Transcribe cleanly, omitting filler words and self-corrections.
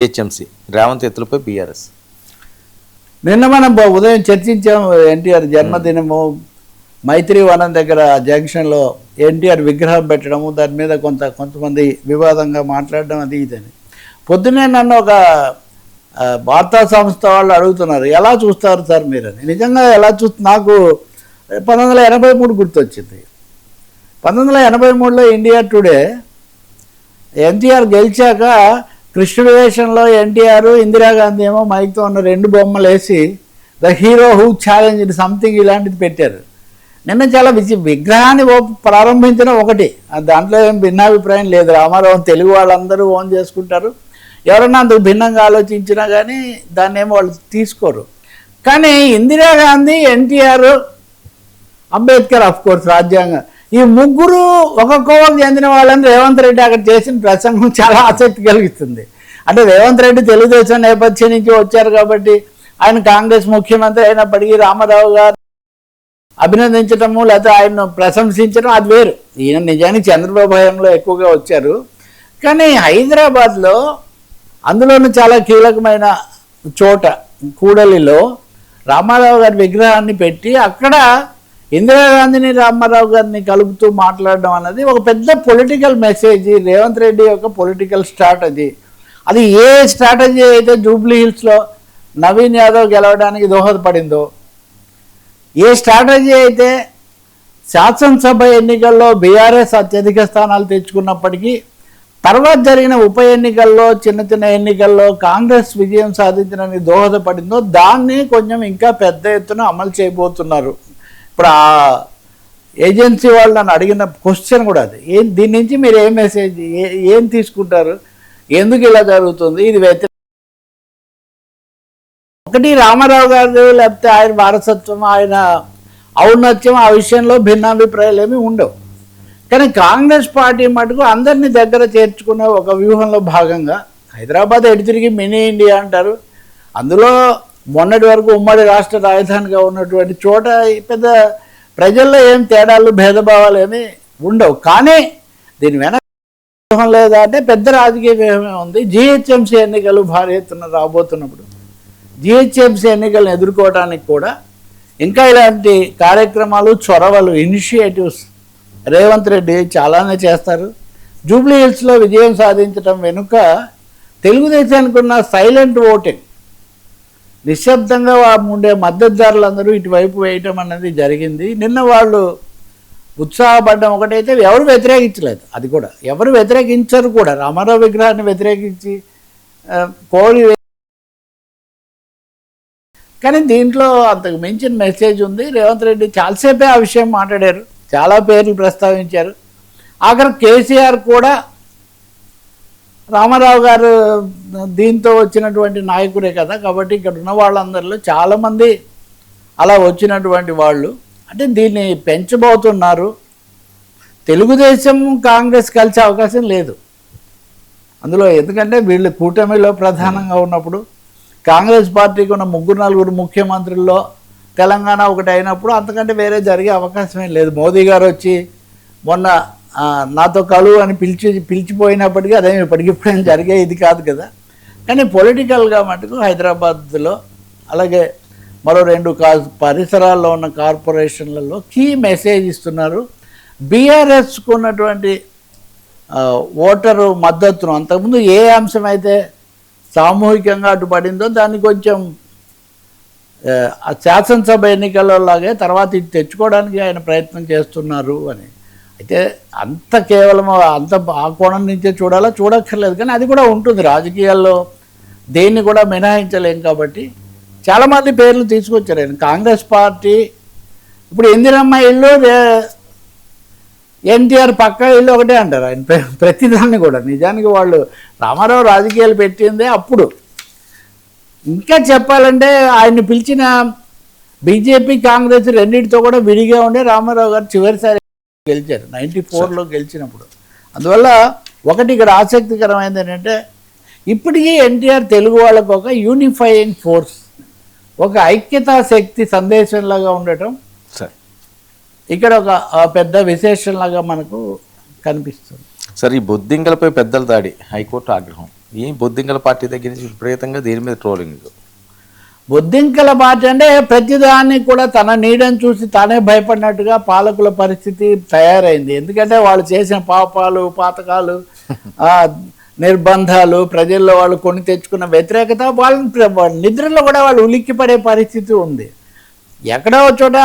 HMC Revanth ఎత్తులపై BRS నిన్న మనం ఉదయం చర్చించాం. ఎన్టీఆర్ జన్మదినము మైత్రి వనం దగ్గర జంక్షన్లో ఎన్టీఆర్ విగ్రహం పెట్టడము, దాని మీద కొంతమంది వివాదంగా మాట్లాడడం అది ఇదని. పొద్దున్నే నన్ను ఒక వార్తా సంస్థ వాళ్ళు అడుగుతున్నారు, ఎలా చూస్తారు సార్ మీరని. నిజంగా ఎలా నాకు 1983 గుర్తొచ్చింది. 1983లో ఇండియా టుడే ఎన్టీఆర్ గెలిచాక కృష్ణుడి వేషంలో ఎన్టీఆర్, ఇందిరాగాంధీ ఏమో మైక్తో ఉన్న 2 బొమ్మలు వేసి the hero who challenge something ఇలాంటిది పెట్టారు. నిన్న చాలా విగ్రహాన్ని ప్రారంభించడం ఒకటి, దాంట్లో ఏం భిన్నాభిప్రాయం లేదు. రామారావు తెలుగు వాళ్ళందరూ ఓన్ చేసుకుంటారు. ఎవరన్నా అందుకు భిన్నంగా ఆలోచించినా కానీ దాన్ని ఏమో వాళ్ళు తీసుకోరు. కానీ ఇందిరాగాంధీ, ఎన్టీఆర్, అంబేద్కర్ కోర్స్ రాజ్యాంగం, ఈ ముగ్గురు ఒక కోవకు చెందిన వాళ్ళని రేవంత్ రెడ్డి అక్కడ చేసిన ప్రసంగం చాలా ఆసక్తి కలిగిస్తుంది. అంటే రేవంత్ రెడ్డి తెలుగుదేశం నేపథ్యం నుంచి వచ్చారు కాబట్టి ఆయన కాంగ్రెస్ ముఖ్యమంత్రి అయినప్పటికీ రామారావు గారు అభినందించడము లేకపోతే ఆయన్ను ప్రశంసించడం అది వేరు. ఈయన నిజానికి చంద్రబాబు హయాంలో ఎక్కువగా వచ్చారు. కానీ హైదరాబాద్లో అందులోనూ చాలా కీలకమైన చోట కూడలిలో రామారావు గారి విగ్రహాన్ని పెట్టి అక్కడ ఇందిరాగాంధీని, రామారావు గారిని కలుపుతూ మాట్లాడడం అన్నది ఒక పెద్ద పొలిటికల్ మెసేజ్, రేవంత్ రెడ్డి యొక్క పొలిటికల్ స్ట్రాటజీ. అది ఏ స్ట్రాటజీ అయితే జూబ్లీ హిల్స్లో నవీన్ యాదవ్ గెలవడానికి దోహదపడిందో, ఏ స్ట్రాటజీ అయితే శాసనసభ ఎన్నికల్లో బీఆర్ఎస్ అత్యధిక స్థానాలు తెచ్చుకున్నప్పటికీ తర్వాత జరిగిన ఉప ఎన్నికల్లో, చిన్న చిన్న ఎన్నికల్లో కాంగ్రెస్ విజయం సాధించడానికి దోహదపడిందో దాన్ని కొంచెం ఇంకా పెద్ద ఎత్తున అమలు చేయబోతున్నారు. ఇప్పుడు ఆ ఏజెన్సీ వాళ్ళు నన్ను అడిగిన క్వశ్చన్ కూడా అది, దీని నుంచి మీరు ఏ మెసేజ్ ఏం తీసుకుంటారు, ఎందుకు ఇలా జరుగుతుంది, ఇది ఒకటి రామారావు గారు లేకపోతే ఆయన వారసత్వం, ఆయన ఔన్నత్యం, ఆ విషయంలో భిన్నాభిప్రాయాలు ఏమీ ఉండవు. కానీ కాంగ్రెస్ పార్టీ మటుకు అందరినీ దగ్గర చేర్చుకునే ఒక వ్యూహంలో భాగంగా హైదరాబాద్ ఎటు తిరిగి మినీ ఇండియా అంటారు. అందులో మొన్నటి వరకు ఉమ్మడి రాష్ట్ర రాజధానిగా ఉన్నటువంటి చోట పెద్ద ప్రజల్లో ఏం తేడాలు, భేదభావాలు ఏమీ ఉండవు. కానీ దీని వెనక వ్యూహం లేదా అంటే పెద్ద రాజకీయ వ్యూహమే ఉంది. జిహెచ్ఎంసీ ఎన్నికలు భారీ ఎత్తున రాబోతున్నప్పుడు జిహెచ్ఎంసీ ఎన్నికలను ఎదుర్కోవడానికి కూడా ఇంకా ఇలాంటి కార్యక్రమాలు, చొరవలు, ఇనిషియేటివ్స్ రేవంత్ రెడ్డి చాలానే చేస్తారు. జూబ్లీ హిల్స్లో విజయం సాధించడం వెనుక తెలుగుదేశానికి ఉన్న సైలెంట్ ఓటింగ్, నిశ్శబ్దంగా ఉండే మద్దతుదారులందరూ ఇటువైపు వేయటం అన్నది జరిగింది. నిన్న వాళ్ళు ఉత్సాహపడ్డం ఒకటైతే ఎవరు వ్యతిరేకించలేదు, అది కూడా ఎవరు వ్యతిరేకించరు కూడా. రామారావు విగ్రహాన్ని వ్యతిరేకించి కోడి, కానీ దీంట్లో అంతకు మించిన మెసేజ్ ఉంది. రేవంత్ రెడ్డి చాలాసేపే ఆ విషయం మాట్లాడారు, చాలా పేర్లు ప్రస్తావించారు. ఆఖరి కేసీఆర్ కూడా రామారావు గారు దీంతో వచ్చినటువంటి నాయకుడే కదా, కాబట్టి ఇక్కడ ఉన్న వాళ్ళందరిలో చాలామంది అలా వచ్చినటువంటి వాళ్ళు. అంటే దీన్ని పెంచబోతున్నారు. తెలుగుదేశం, కాంగ్రెస్ కలిసే అవకాశం లేదు అందులో. ఎందుకంటే వీళ్ళు కూటమిలో ప్రధానంగా ఉన్నప్పుడు కాంగ్రెస్ పార్టీకి ఉన్న 3-4 ముఖ్యమంత్రుల్లో తెలంగాణ ఒకటి అయినప్పుడు అంతకంటే వేరే జరిగే అవకాశమే లేదు. మోదీ గారు వచ్చి మొన్న నాతో కలువు అని పిలిచిపోయినప్పటికీ అదేమి ఇప్పటికిప్పుడేం జరిగే ఇది కాదు కదా. కానీ పొలిటికల్గా మటుకు హైదరాబాద్లో అలాగే మరో 2 పరిసరాల్లో ఉన్న కార్పొరేషన్లలో కీ మెసేజ్ ఇస్తున్నారు. బీఆర్ఎస్కు ఉన్నటువంటి ఓటరు మద్దతును అంతకుముందు ఏ అంశం అయితే సామూహికంగా అడ్డుపడిందో దాన్ని కొంచెం శాసనసభ ఎన్నికల్లో లాగే తర్వాత ఇది తెచ్చుకోవడానికి ఆయన ప్రయత్నం చేస్తున్నారు అని. అయితే అంత కేవలం అంత ఆ కోణం నుంచే చూడాలా, చూడక్కర్లేదు. కానీ అది కూడా ఉంటుంది రాజకీయాల్లో, దేన్ని కూడా మినహాయించలేం. కాబట్టి చాలామంది పేర్లు తీసుకొచ్చారు ఆయన. కాంగ్రెస్ పార్టీ ఇప్పుడు ఇందిరమ్మ ఇల్లు, ఎన్టీఆర్ పక్క ఇల్లు ఒకటే అంటారు ఆయన ప్రతిదాన్ని కూడా. నిజానికి వాళ్ళు రామారావు రాజకీయాలు పెట్టిందే అప్పుడు. ఇంకా చెప్పాలంటే ఆయన్ని పిలిచిన బీజేపీ, కాంగ్రెస్ రెండింటితో కూడా విడిగా ఉండే రామారావు గారు చివరిసారి గెలిచారు 94లో గెలిచినప్పుడు. అందువల్ల ఒకటి ఇక్కడ ఆసక్తికరమైనది ఏంటంటే ఇప్పటికీ ఎన్టీఆర్ తెలుగు వాళ్ళకు ఒక యూనిఫైయింగ్ ఫోర్స్, ఒక ఐక్యతా శక్తి సందేశంలాగా ఉండటం ఇక్కడ ఒక పెద్ద విశేషంలాగా మనకు కనిపిస్తుంది. సార్, ఈ బొద్దింకలపై పెద్దల దాడి, హైకోర్టు ఆగ్రహం. ఈ బొద్దింకల పార్టీ దగ్గర నుంచి విపరీతంగా దీని మీద ట్రోలింగ్. బొద్దింకల పార్టీ అంటే ప్రతిదాన్ని కూడా తన నీడని చూసి తానే భయపడినట్టుగా పాలకుల పరిస్థితి తయారైంది. ఎందుకంటే వాళ్ళు చేసిన పాపాలు పాతకాలు నిర్బంధాలు ప్రజల్లో వాళ్ళు కొని తెచ్చుకున్న వ్యతిరేకత వాళ్ళని నిద్రలో కూడా వాళ్ళు ఉలిక్కిపడే పరిస్థితి ఉంది. ఎక్కడో చోట